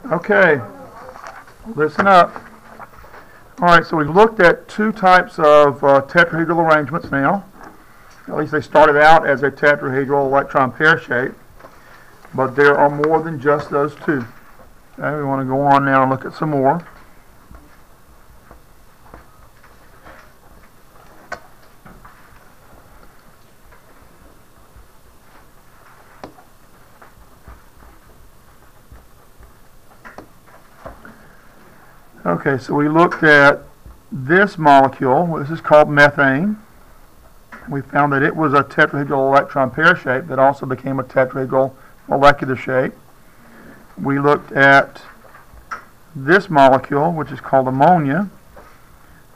Okay, listen up. All right, so we've looked at two types of tetrahedral arrangements now. At least they started out as a tetrahedral electron pair shape, but there are more than just those two. Okay, we want to go on now and look at some more. Okay, so we looked at this molecule. This is called methane. We found that it was a tetrahedral electron pair shape that also became a tetrahedral molecular shape. We looked at this molecule, which is called ammonia.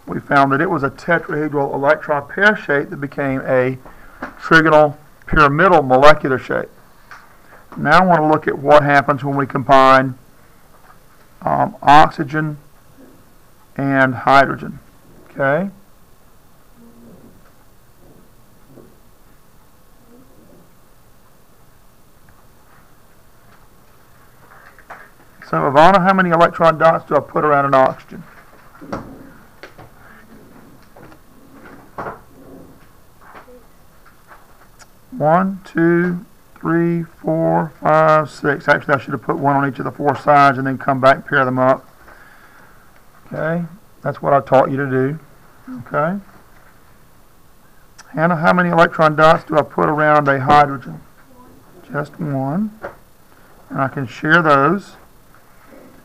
We found that it was a tetrahedral electron pair shape that became a trigonal pyramidal molecular shape. Now I want to look at what happens when we combine oxygen and hydrogen. Okay? So, Ivana, how many electron dots do I put around an oxygen? One, two, three, four, five, six. Actually, I should have put one on each of the four sides and then come back and pair them up. Okay, that's what I taught you to do. Okay. Hannah, how many electron dots do I put around a hydrogen? Just one. And I can share those.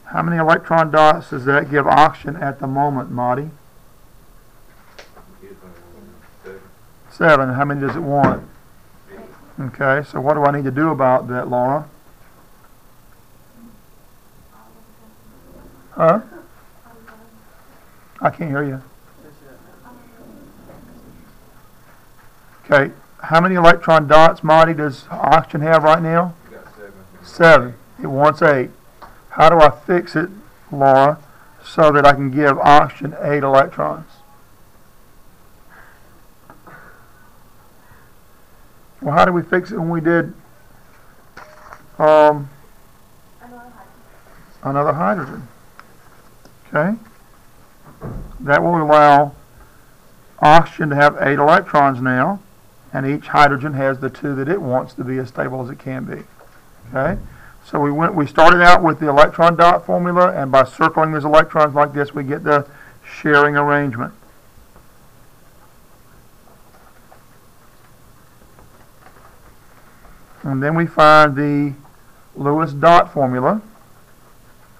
How many electron dots does that give oxygen at the moment, Marty? 7. How many does it want? Okay, so what do I need to do about that, Laura? Huh? I can't hear you. Okay, how many electron dots, Marty, does oxygen have right now? 7. It wants 8. How do I fix it, Laura, so that I can give oxygen 8 electrons? Well, how did we fix it when we did another hydrogen? Okay. That will allow oxygen to have 8 electrons now, and each hydrogen has the 2 that it wants to be as stable as it can be. Okay. So we started out with the electron dot formula, and by circling these electrons like this, we get the sharing arrangement. And then we find the Lewis dot formula.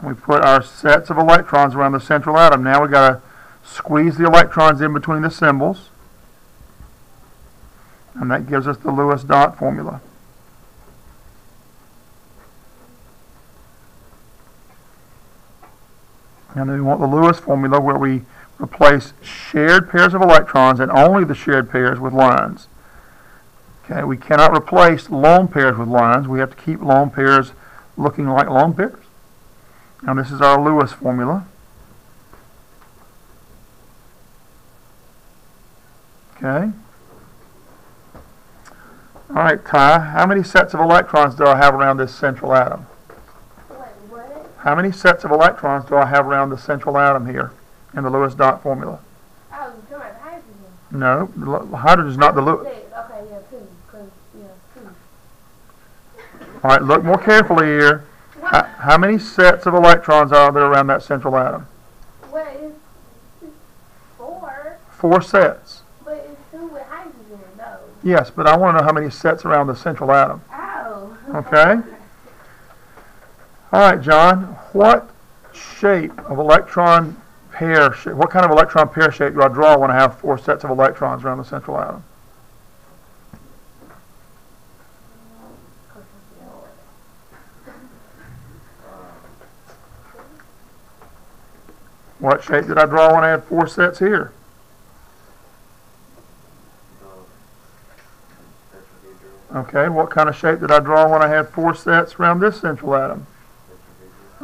We put our sets of electrons around the central atom. Now we've got to squeeze the electrons in between the symbols, and that gives us the Lewis dot formula. And then we want the Lewis formula where we replace shared pairs of electrons and only the shared pairs with lines. Okay, we cannot replace lone pairs with lines. We have to keep lone pairs looking like lone pairs. Now this is our Lewis formula. Okay. All right, Ty, how many sets of electrons do I have around this central atom? How many sets of electrons do I have around the central atom here in the Lewis dot formula? Oh, you're talking about hydrogen. No, hydrogen is not the Lewis. Okay, yeah, 2. 2. All right, look more carefully here. How many sets of electrons are there around that central atom? Well, it's 4. 4 sets. But it's 2 with hydrogen, though. Yes, but I want to know how many sets around the central atom. Oh. Okay? All right, John, what shape of electron pair, what kind of electron pair shape do I draw when I have 4 sets of electrons around the central atom? What shape did I draw when I had 4 sets here? Okay, what kind of shape did I draw when I had 4 sets around this central atom?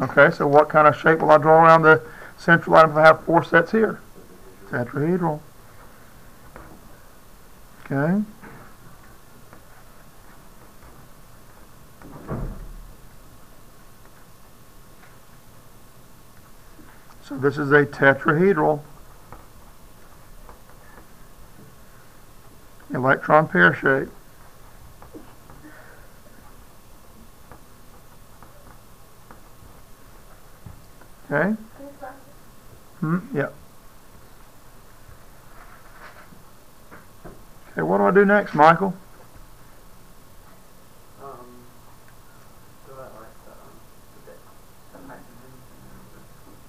Okay, so what kind of shape will I draw around the central atom if I have 4 sets here? Tetrahedral. Okay. So this is a tetrahedral electron pair shape. Okay? Yep. Okay, what do I do next, Michael?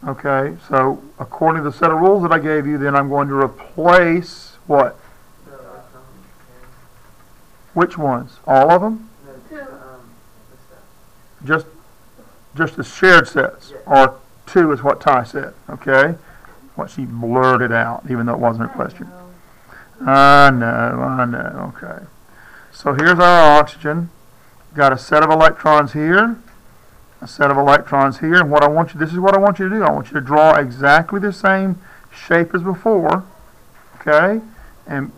Okay, so according to the set of rules that I gave you, then I'm going to replace what? Which ones? All of them? Just the shared sets, or 2 is what Ty said, okay? What she blurted out, even though it wasn't her question. I know, okay. So here's our oxygen. Got a set of electrons here, a set of electrons here, and what I want you, this is what I want you to do. I want you to draw exactly the same shape as before, okay? And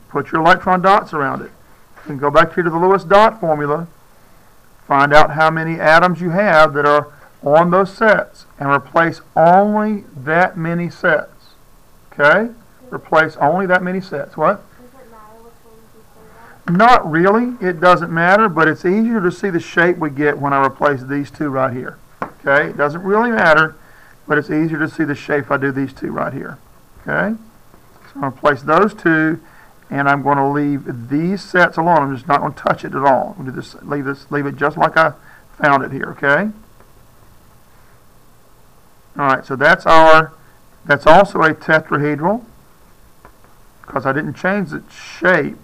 put your electron dots around it. You can go back here to the Lewis dot formula, find out how many atoms you have that are on those sets, and replace only that many sets, okay? Replace only that many sets. What? Does it matter which ones you put it on? Not really. It doesn't matter, but it's easier to see the shape we get when I replace these 2 right here. Okay? It doesn't really matter, but it's easier to see the shape if I do these 2 right here. Okay? So I'm going to place those 2, and I'm going to leave these sets alone. I'm just not going to touch it at all. I'm going to just leave it just like I found it here. Okay? All right. So that's also a tetrahedral, because I didn't change its shape,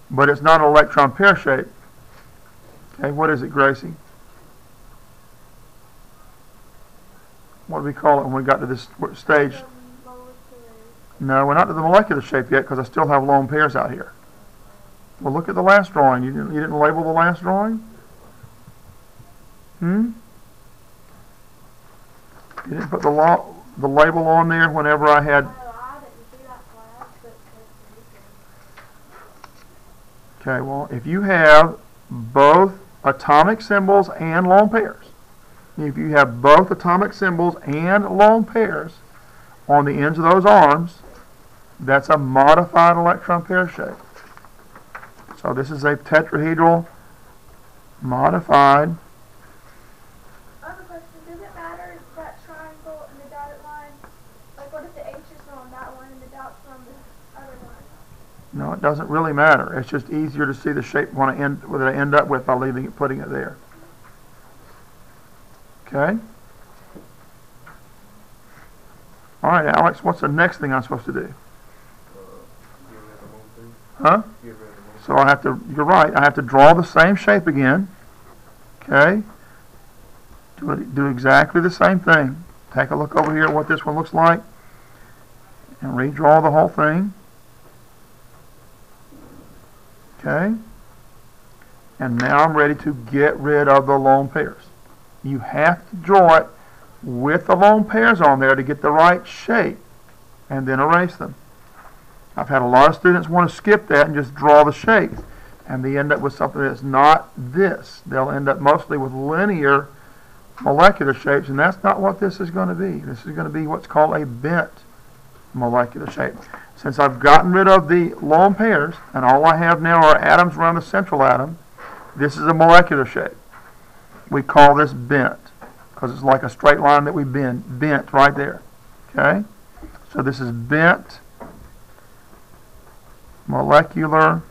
but it's not an electron pair shape. Okay, what is it, Gracie? What do we call it when we got to this stage? No, we're not to the molecular shape yet, because I still have lone pairs out here. Well, look at the last drawing. You didn't label the last drawing? You didn't put the label on there whenever I had... Okay, well, if you have both atomic symbols and lone pairs, if you have both atomic symbols and lone pairs on the ends of those arms, that's a modified electron pair shape. So this is a tetrahedral modified. I have a question. Does it matter that triangle and the dotted line? Like, what if the H is on that one and the dot's on the other one? No, it doesn't really matter. It's just easier to see the shape what I end up with by putting it there. Okay? All right, Alex, what's the next thing I'm supposed to do? Huh? So I have to, you're right, I have to draw the same shape again. Okay? Do exactly the same thing. Take a look over here at what this one looks like, and redraw the whole thing. Okay? And now I'm ready to get rid of the lone pairs. You have to draw it with the lone pairs on there to get the right shape, and then erase them. I've had a lot of students want to skip that and just draw the shape, and they end up with something that's not this. They'll end up mostly with linear molecular shapes, and that's not what this is going to be. This is going to be what's called a bent molecular shape. Since I've gotten rid of the lone pairs, and all I have now are atoms around the central atom, this is a molecular shape. We call this bent, because it's like a straight line that we bent right there. Okay? So this is bent molecular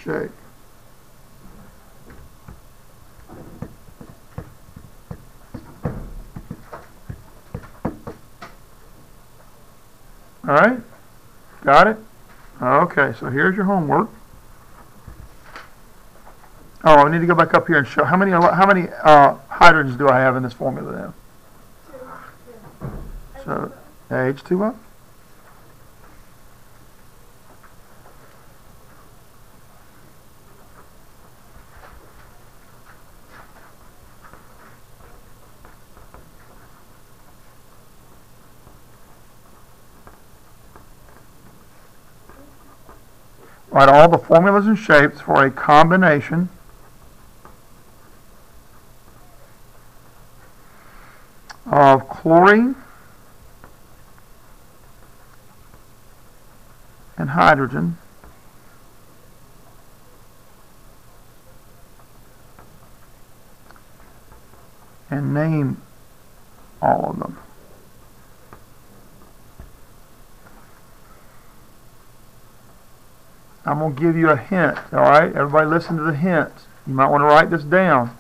shape. All right? Got it? Okay, so here's your homework. Oh, I need to go back up here and show how many hydrogens do I have in this formula now? So H2O. Write all the formulas and shapes for a combination of chlorine and hydrogen and name all of them. I'm going to give you a hint, all right? Everybody listen to the hint. You might want to write this down.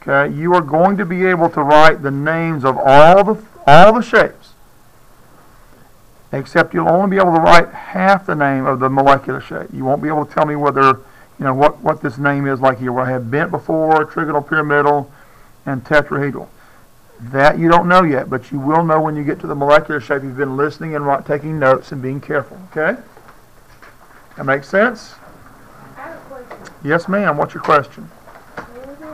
Okay, you are going to be able to write the names of all the shapes, except you'll only be able to write half the name of the molecular shape. You won't be able to tell me whether, you know, what this name is, like here where I have bent before, trigonal, pyramidal, and tetrahedral. That you don't know yet, but you will know when you get to the molecular shape. You've been listening and taking notes and being careful, okay? That makes sense? I have a question. Yes, ma'am. What's your question? When we do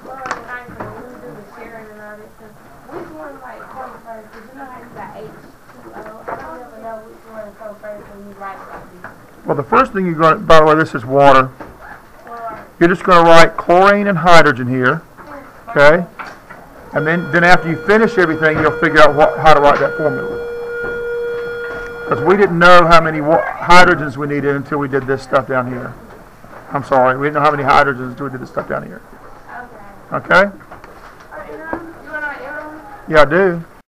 chlorine and hydrogen, when we do the sharing and all this stuff, which one like comes first? Because you know how you got H2O. I don't ever know which one comes first when you write like this. Well, the first thing you're going to, by the way, this is water. Or, You're just going to write chlorine and hydrogen here, okay? And then after you finish everything, you'll figure out how to write that formula. Because we didn't know how many hydrogens we needed until we did this stuff down here. I'm sorry, we didn't know how many hydrogens until we did this stuff down here. okay. Okay? You want to write everyone? Yeah, I do.